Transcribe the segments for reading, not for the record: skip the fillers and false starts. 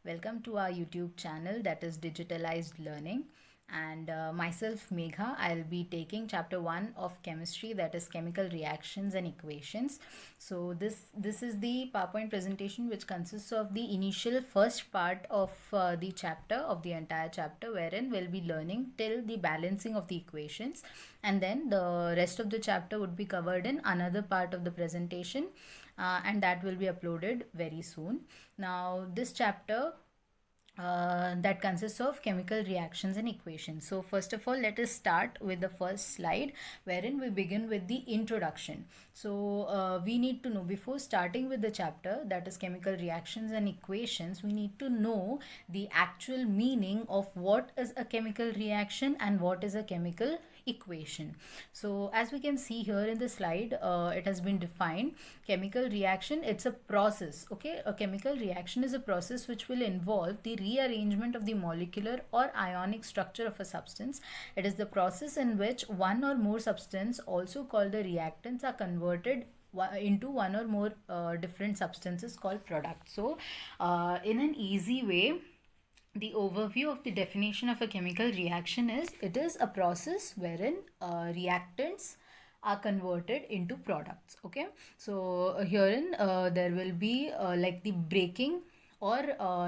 Welcome to our YouTube channel, that is Digitalized Learning. And myself, Megha, I'll be taking chapter 1 of chemistry, that is chemical reactions and equations. So this is the PowerPoint presentation which consists of the initial first part of the chapter, of the entire chapter, wherein we'll be learning till the balancing of the equations, and then the rest of the chapter would be covered in another part of the presentation, and that will be uploaded very soon. Now this chapter that consists of chemical reactions and equations. So first of all, let us start with the first slide, wherein we begin with the introduction. So we need to know, before starting with the chapter, that is chemical reactions and equations, we need to know the actual meaning of what is a chemical reaction and what is a chemical equation. So as we can see here in the slide, it has been defined. Chemical reaction, it's a process. Okay, a chemical reaction is a process which will involve the rearrangement of the molecular or ionic structure of a substance. It is the process in which one or more substance, also called the reactants, are converted into one or more different substances called products. So in an easy way, the overview of the definition of a chemical reaction is, it is a process wherein reactants are converted into products. Okay, so herein there will be like the breaking or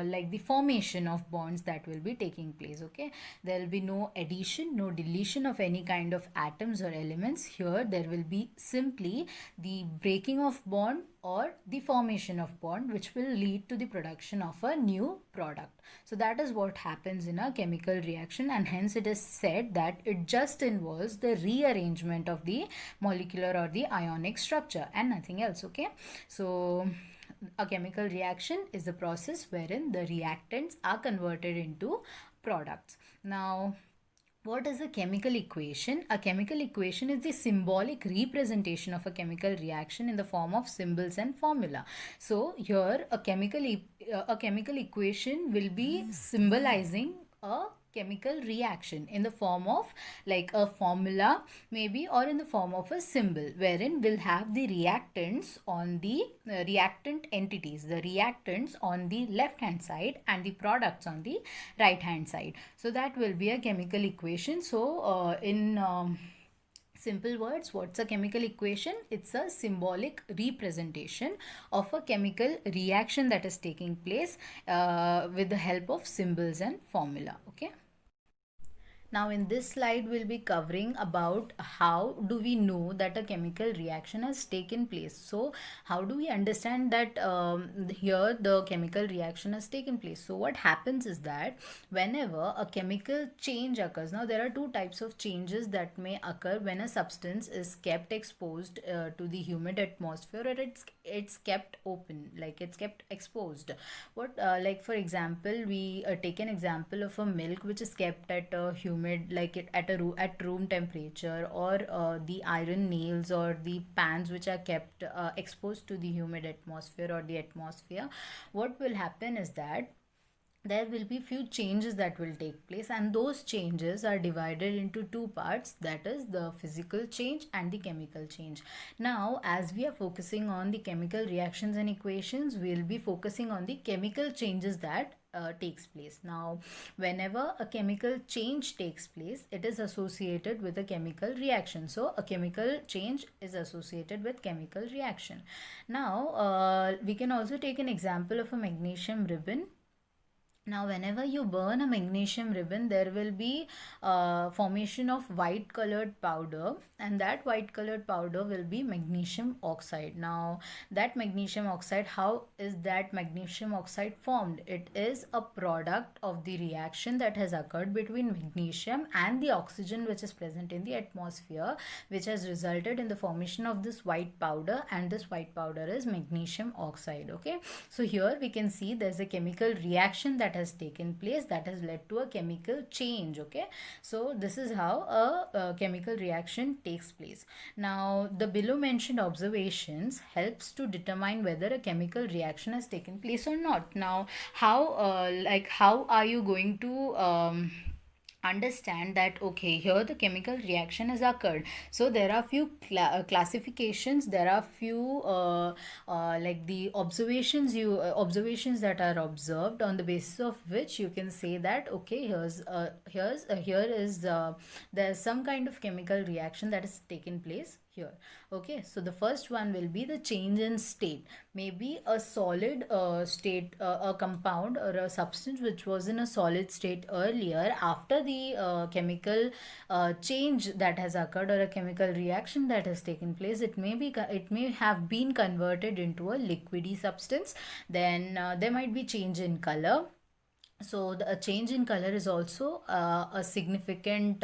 like the formation of bonds that will be taking place. Okay, there will be no addition, no deletion of any kind of atoms or elements. Here there will be simply the breaking of bond or the formation of bond, which will lead to the production of a new product. So that is what happens in a chemical reaction, and hence it is said that it just involves the rearrangement of the molecular or the ionic structure and nothing else. Okay, so a chemical reaction is the process wherein the reactants are converted into products. Now, what is a chemical equation? A chemical equation is the symbolic representation of a chemical reaction in the form of symbols and formula. So here a chemical equation will be symbolizing a chemical reaction in the form of like a formula maybe, or in the form of a symbol, wherein we'll have the reactants on the reactant entities, the reactants on the left hand side and the products on the right hand side. So that will be a chemical equation. So in simple words, what's a chemical equation? It's a symbolic representation of a chemical reaction that is taking place with the help of symbols and formula. Okay. Now in this slide we'll be covering about how do we know that a chemical reaction has taken place. So how do we understand that here the chemical reaction has taken place? So what happens is that whenever a chemical change occurs, now there are two types of changes that may occur when a substance is kept exposed to the humid atmosphere, or it's kept open, like it's kept exposed. What like for example, we take an example of a milk which is kept at a humid, like it at at room temperature, or the iron nails or the pans which are kept exposed to the humid atmosphere or the atmosphere. What will happen is that there will be few changes that will take place, and those changes are divided into two parts, that is the physical change and the chemical change. Now as we are focusing on the chemical reactions and equations, we'll be focusing on the chemical changes that takes place. Now whenever a chemical change takes place, it is associated with a chemical reaction. So a chemical change is associated with chemical reaction. Now we can also take an example of a magnesium ribbon. Now whenever you burn a magnesium ribbon, there will be formation of white colored powder, and that white colored powder will be magnesium oxide. Now that magnesium oxide, how is that magnesium oxide formed? It is a product of the reaction that has occurred between magnesium and the oxygen which is present in the atmosphere, which has resulted in the formation of this white powder, and this white powder is magnesium oxide. Okay, so here we can see there's a chemical reaction that has taken place that has led to a chemical change. Okay, so this is how a chemical reaction takes place. Now the below mentioned observations helps to determine whether a chemical reaction has taken place or not. Now how how are you going to understand that okay, here the chemical reaction has occurred. So there are few classifications, there are few like the observations that are observed, on the basis of which you can say that okay, here is there's some kind of chemical reaction that has taken place here. Okay, so the first one will be the change in state. Maybe a solid state, a compound or a substance which was in a solid state earlier, after the chemical change that has occurred, or a chemical reaction that has taken place, it may have been converted into a liquidy substance. Then there might be change in color. So the a change in color is also a significant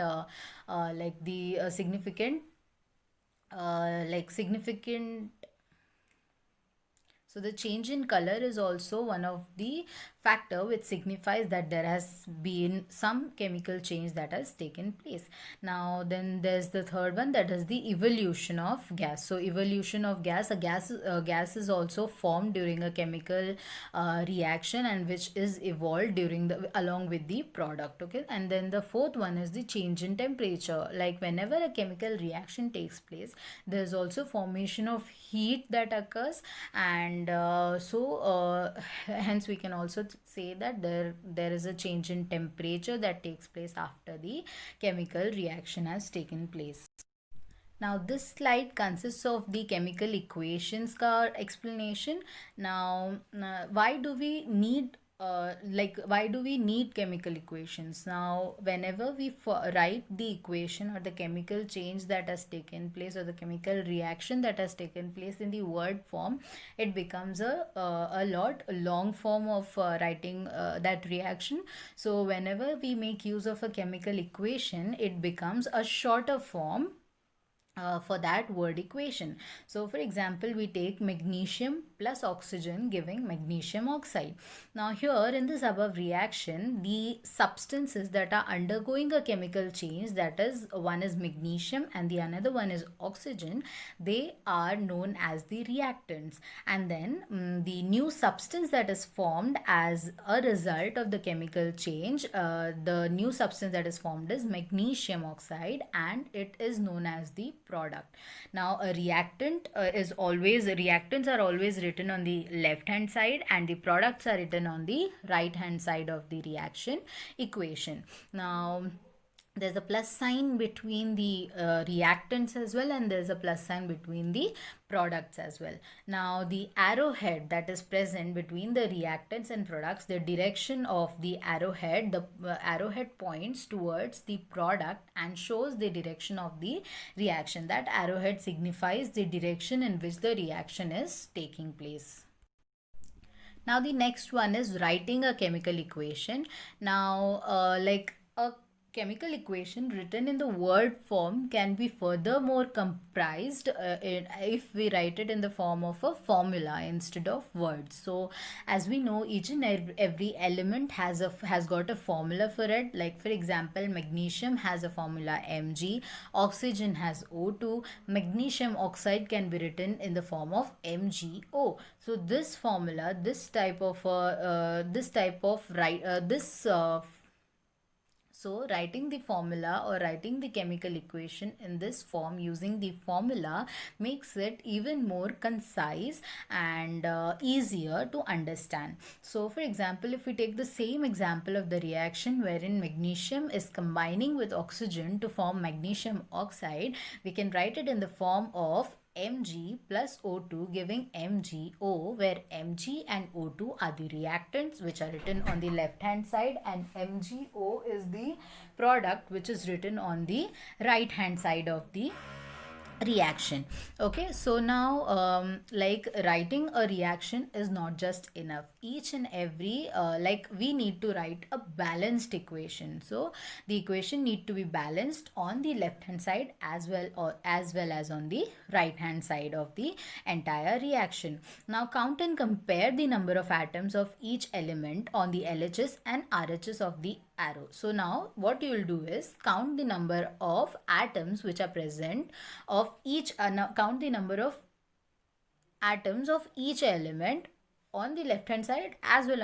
like the significant. So the change in color is also one of the factor which signifies that there has been some chemical change that has taken place. Now then there's the third one, that is the evolution of gas. So evolution of gas, gas is also formed during a chemical reaction, and which is evolved during the along with the product. Okay, and then the fourth one is the change in temperature. Like whenever a chemical reaction takes place, there's also formation of heat that occurs, and hence we can also say that there is a change in temperature that takes place after the chemical reaction has taken place. Now this slide consists of the chemical equations ka explanation. Now why do we need why do we need chemical equations? Now whenever we write the equation or the chemical change that has taken place, or the chemical reaction that has taken place in the word form, it becomes a long form of writing that reaction. So whenever we make use of a chemical equation, it becomes a shorter form for that word equation. So for example, we take magnesium plus oxygen giving magnesium oxide. Now here in this above reaction, the substances that are undergoing a chemical change, that is, one is magnesium and the another one is oxygen, they are known as the reactants. And then the new substance that is formed as a result of the chemical change, the new substance that is formed is magnesium oxide, and it is known as the product. Now a reactants are always written on the left hand side, and the products are written on the right hand side of the reaction equation. Now there's a plus sign between the reactants as well, and there's a plus sign between the products as well. Now the arrowhead that is present between the reactants and products, the direction of the arrowhead, the arrowhead points towards the product and shows the direction of the reaction. That arrowhead signifies the direction in which the reaction is taking place. Now the next one is writing a chemical equation. Now like a chemical equation written in the word form can be furthermore comprised if we write it in the form of a formula instead of words. So as we know, each and every element has got a formula for it. Like for example, magnesium has a formula Mg, oxygen has O2, magnesium oxide can be written in the form of MgO. So this formula, so writing the formula or writing the chemical equation in this form using the formula makes it even more concise and easier to understand. So for example, if we take the same example of the reaction wherein magnesium is combining with oxygen to form magnesium oxide, we can write it in the form of Mg plus O2 giving MgO, where Mg and O2 are the reactants which are written on the left hand side, and MgO is the product which is written on the right hand side of the reaction. Okay, so now like writing a reaction is not just enough. Each and every we need to write a balanced equation. So the equation need to be balanced on the left hand side as well as on the right hand side of the entire reaction. Now count and compare the number of atoms of each element on the LHS and RHS of the arrow. So now what you will do is count the number of atoms which are present of each count the number of atoms of each element on the left hand side as well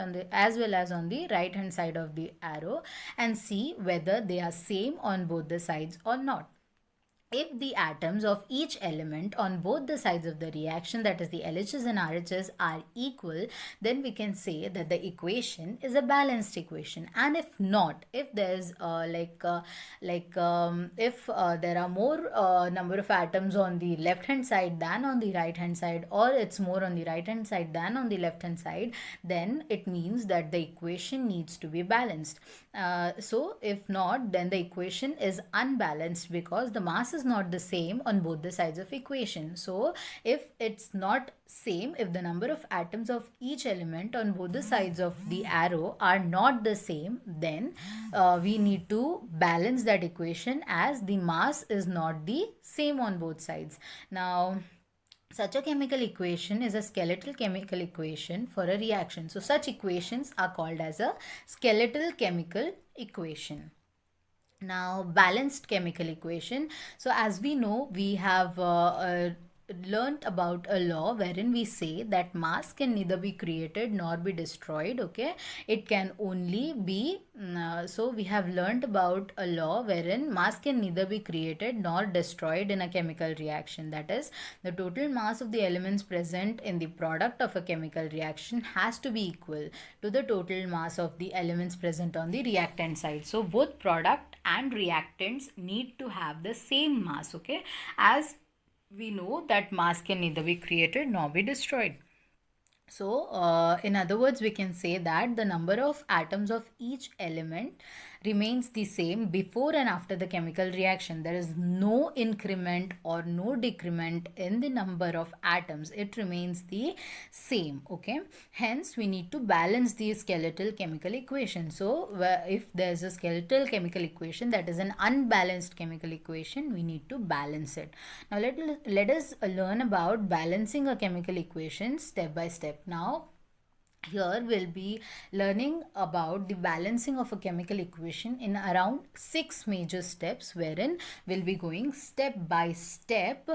as on the right hand side of the arrow, and see whether they are same on both the sides or not. If the atoms of each element on both the sides of the reaction, that is the LHS and RHS, are equal, then we can say that the equation is a balanced equation. And if not, if there's if there are more number of atoms on the left hand side than on the right hand side, or it's more on the right hand side than on the left hand side, then it means that the equation needs to be balanced. So if not, then the equation is unbalanced, because the mass is not the same on both the sides of equation. So if it's not same, if the number of atoms of each element on both the sides of the arrow are not the same, then we need to balance that equation, as the mass is not the same on both sides. Now, such a chemical equation is a skeletal chemical equation for a reaction. So such equations are called as a skeletal chemical equation. Now, balanced chemical equation. So as we know, we have learnt about a law wherein we say that mass can neither be created nor be destroyed. Okay, it can only be so we have learnt about a law wherein mass can neither be created nor destroyed in a chemical reaction. That is, the total mass of the elements present in the product of a chemical reaction has to be equal to the total mass of the elements present on the reactant side. So both product and reactants need to have the same mass. Okay, as we know that mass can neither be created nor be destroyed. So, in other words, we can say that the number of atoms of each element remains the same before and after the chemical reaction. There is no increment or no decrement in the number of atoms. It remains the same. Okay. Hence, we need to balance the skeletal chemical equation. So, if there's a skeletal chemical equation that is an unbalanced chemical equation, we need to balance it. Now, let us learn about balancing a chemical equation step by step. Now, here we'll be learning about the balancing of a chemical equation in around 6 major steps, wherein we'll be going step by step,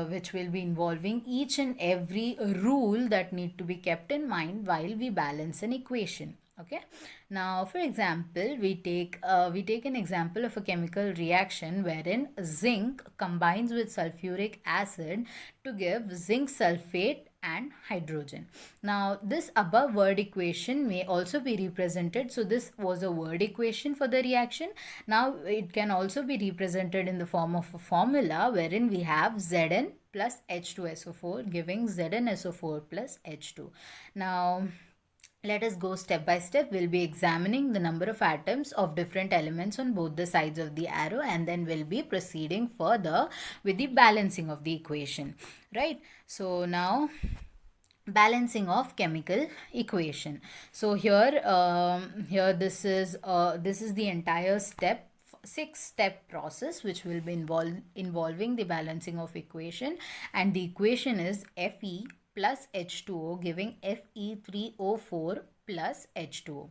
which will be involving each and every rule that need to be kept in mind while we balance an equation. Okay, now for example, we take an example of a chemical reaction wherein zinc combines with sulfuric acid to give zinc sulfate and hydrogen. Now, this above word equation may also be represented. So this was a word equation for the reaction. Now it can also be represented in the form of a formula wherein we have Zn plus H2SO4 giving ZnSO4 plus H2. Now, let us go step by step. We'll be examining the number of atoms of different elements on both the sides of the arrow, and then we'll be proceeding further with the balancing of the equation. Right? So now, balancing of chemical equation. So here this is the entire 6-step process which will be involving the balancing of equation, and the equation is Fe plus H2O giving Fe3O4 plus H2O.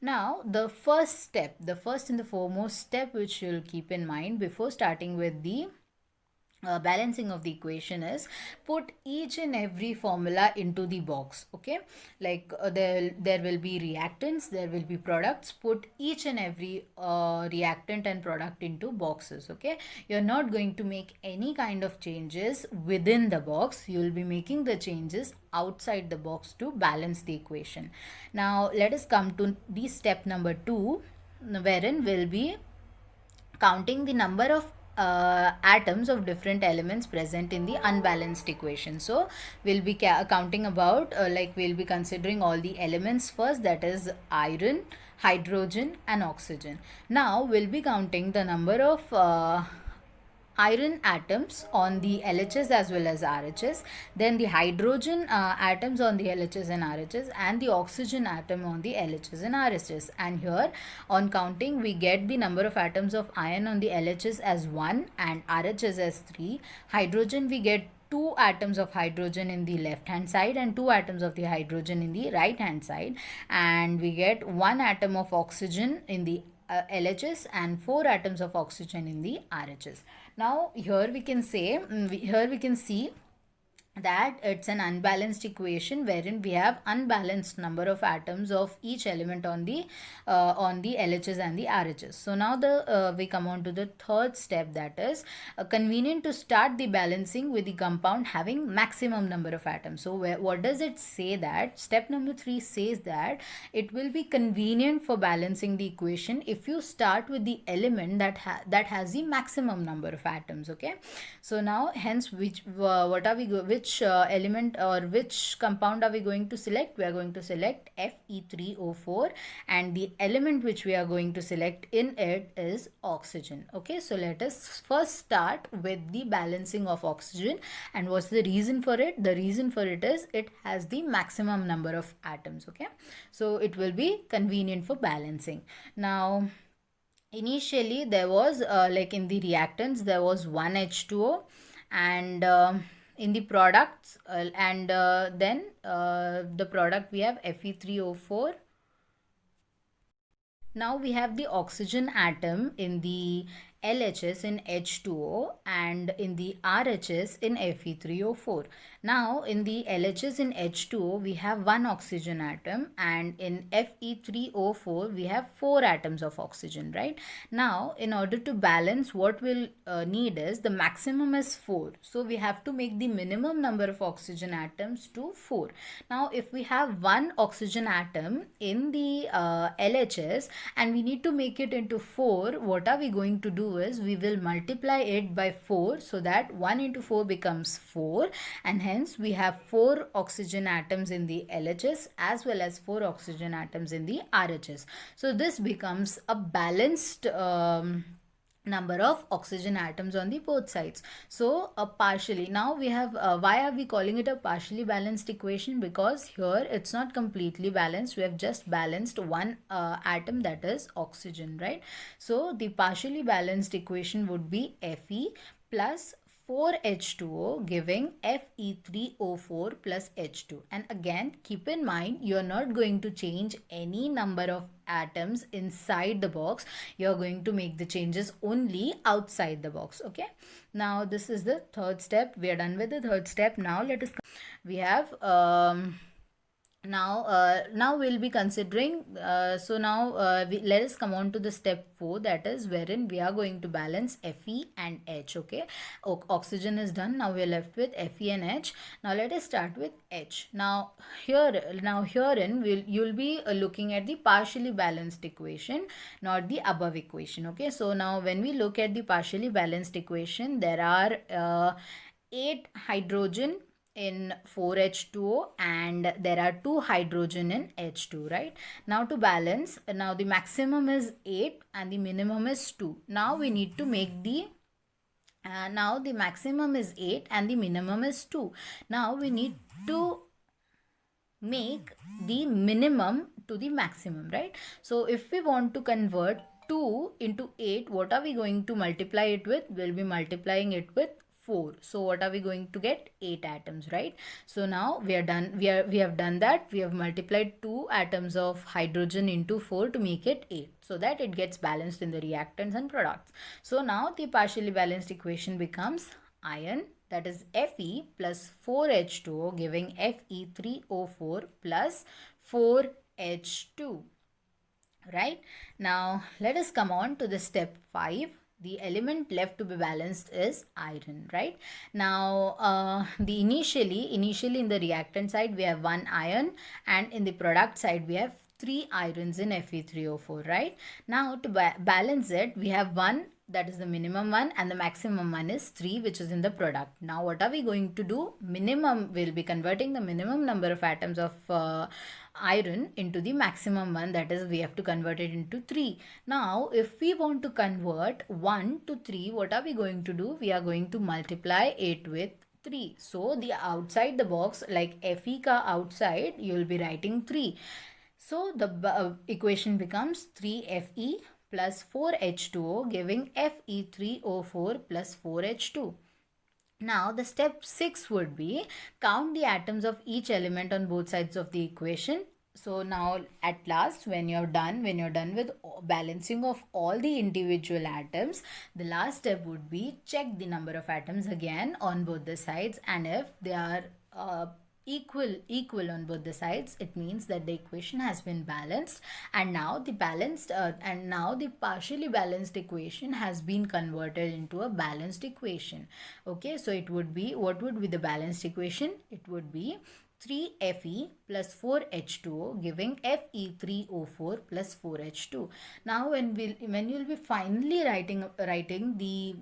Now, the first and the foremost step which you'll keep in mind before starting with the balancing of the equation is put each and every formula into the box. Okay, like there will be reactants, there will be products. Put each and every reactant and product into boxes. Okay, you're not going to make any kind of changes within the box. You will be making the changes outside the box to balance the equation. Now let us come to the step number 2, wherein we'll be counting the number of atoms of different elements present in the unbalanced equation. So we'll be counting about we'll be considering all the elements first, that is iron, hydrogen and oxygen. Now we'll be counting the number of iron atoms on the LHS as well as RHS, then the hydrogen atoms on the LHS and RHS, and the oxygen atom on the LHS and RHS. And here on counting, we get the number of atoms of iron on the LHS as 1 and RHS as 3. Hydrogen, we get 2 atoms of hydrogen in the left hand side and 2 atoms of the hydrogen in the right hand side, and we get 1 atom of oxygen in the LHS and 4 atoms of oxygen in the RHS. Now here we can say, here we can see that it's an unbalanced equation wherein we have unbalanced number of atoms of each element on the LHS and the RHS. So now we come on to the third step, that is convenient to start the balancing with the compound having maximum number of atoms. So what does it say? That step number 3 says that it will be convenient for balancing the equation if you start with the element that has the maximum number of atoms. Okay, so now hence which element or which compound are we going to select? We are going to select Fe3O4, and the element which we are going to select in it is oxygen. Okay, so let us first start with the balancing of oxygen. And what's the reason for it? The reason for it is it has the maximum number of atoms. Okay, so it will be convenient for balancing. Now initially there was like in the reactants there was one H2O, and in the products and then the product we have Fe3O4. Now we have the oxygen atom in the LHS in H2O and in the RHS in Fe3O4. Now in the LHS in H2O we have one oxygen atom, and in Fe3O4 we have four atoms of oxygen, right? Now in order to balance, what we'll need is the maximum is 4. So we have to make the minimum number of oxygen atoms to 4. Now if we have one oxygen atom in the LHS and we need to make it into 4, what are we going to do is we will multiply it by 4, so that 1 into 4 becomes 4, and hence we have 4 oxygen atoms in the LHS as well as 4 oxygen atoms in the RHS. So this becomes a balanced number of oxygen atoms on the both sides. So partially, now we have why are we calling it a partially balanced equation? Because here it's not completely balanced, we have just balanced one atom, that is oxygen, right? So the partially balanced equation would be Fe plus 4H2O giving Fe3O4 plus H2. And again, keep in mind, you are not going to change any number of atoms inside the box. You are going to make the changes only outside the box. Okay, now this is the third step. We are done with the third step. Now let us, we have now we'll be considering let us come on to the step 4, that is wherein we are going to balance Fe and H. Okay, oxygen is done. Now we are left with Fe and H. Now let us start with H. Now herein you'll be looking at the partially balanced equation, not the above equation. Okay, so now when we look at the partially balanced equation, there are 8 hydrogen in 4H2O and there are 2 hydrogen in H2, right? Now to balance, now the maximum is 8 and the minimum is 2. Now we need to make the now the maximum is 8 and the minimum is 2. Now we need to make the minimum to the maximum, right? So if we want to convert 2 into 8, what are we going to multiply it with? We'll be multiplying it with 4. So what are we going to get? 8 atoms, right? So now we are done. We have done that. We have multiplied 2 atoms of hydrogen into 4 to make it 8, so that it gets balanced in the reactants and products. So now the partially balanced equation becomes iron, that is Fe plus 4H2O giving Fe3O4 plus 4H2. Right, now let us come on to the step 5. The element left to be balanced is iron, right? Now the initially in the reactant side we have one iron, and in the product side we have 3 irons in Fe3O4, right? Now to balance it, we have one, that is the minimum one, and the maximum one is 3, which is in the product. Now what are we going to do? Minimum, will be converting the minimum number of atoms of iron into the maximum one, that is we have to convert it into 3. Now if we want to convert 1 to 3, what are we going to do? We are going to multiply it with 3. So the outside the box, like Fe ka outside, you will be writing 3. So the equation becomes 3Fe plus 4H2O giving Fe3O4 plus 4H2. Now the step 6 would be count the atoms of each element on both sides of the equation So now at last, when you're done with balancing of all the individual atoms, the last step would be check the number of atoms again on both the sides, and if they are equal on both the sides, it means that the equation has been balanced. And now the partially balanced equation has been converted into a balanced equation. Okay, so it would be, what would be the balanced equation? It would be 3Fe plus 4H2O giving Fe3O4 plus 4H2. Now when you'll be finally writing the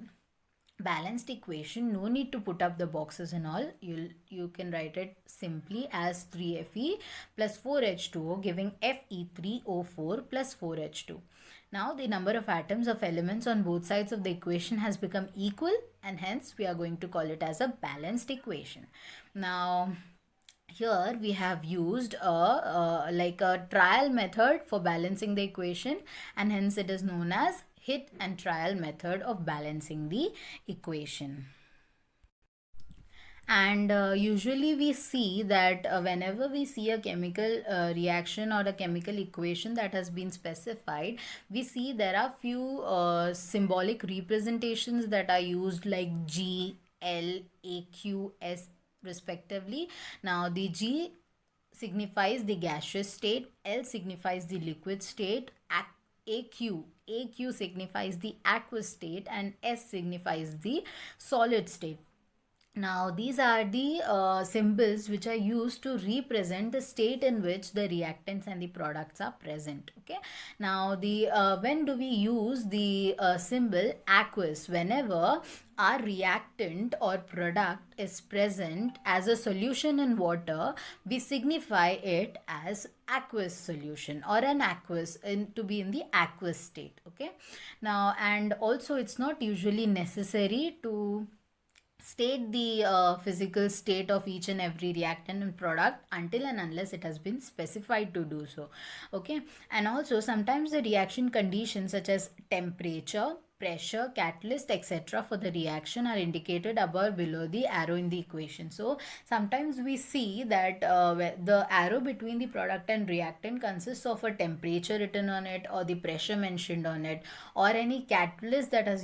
balanced equation, no need to put up the boxes and all. You can write it simply as 3Fe plus 4H2O giving Fe3O4 plus 4H2. Now the number of atoms of elements on both sides of the equation has become equal, and hence we are going to call it as a balanced equation. Now here we have used a trial method for balancing the equation, and hence it is known as hit and trial method of balancing the equation. And usually we see that whenever we see a chemical reaction or a chemical equation that has been specified, we see there are few symbolic representations that are used, like G, L, A, Q, S respectively. Now the G signifies the gaseous state, L signifies the liquid state, AQ signifies the aqueous state, and S signifies the solid state. Now these are the symbols which are used to represent the state in which the reactants and the products are present. Okay, now the when do we use the symbol aqueous? Whenever our reactant or product is present as a solution in water, we signify it as aqueous solution or an aqueous, to be in the aqueous state. Okay, now and also it's not usually necessary to state the physical state of each and every reactant and product until and unless it has been specified to do so. Okay, and also sometimes the reaction conditions such as temperature, pressure, catalyst, etc. for the reaction are indicated above or below the arrow in the equation. So sometimes we see that the arrow between the product and reactant consists of a temperature written on it, or the pressure mentioned on it, or any catalyst that has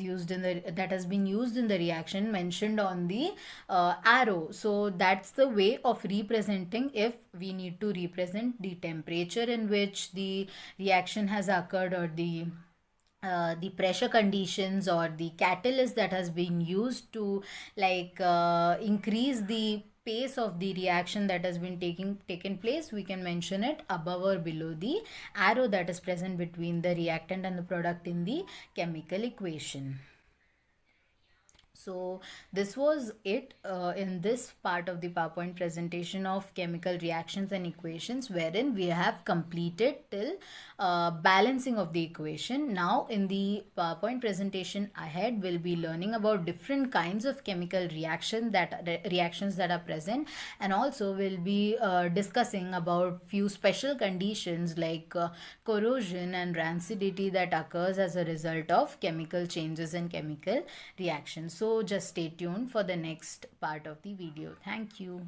been used in the reaction mentioned on the arrow. So that's the way of representing, if we need to represent the temperature in which the reaction has occurred, or the pressure conditions, or the catalyst that has been used to increase the pace of the reaction that has been taken place, we can mention it above or below the arrow that is present between the reactant and the product in the chemical equation. So this was it in this part of the PowerPoint presentation of chemical reactions and equations, wherein we have completed till balancing of the equation. Now in the PowerPoint presentation ahead, we'll be learning about different kinds of chemical reactions that are present, and also we'll be discussing about few special conditions like corrosion and rancidity that occurs as a result of chemical changes in chemical reactions. So just stay tuned for the next part of the video. Thank you.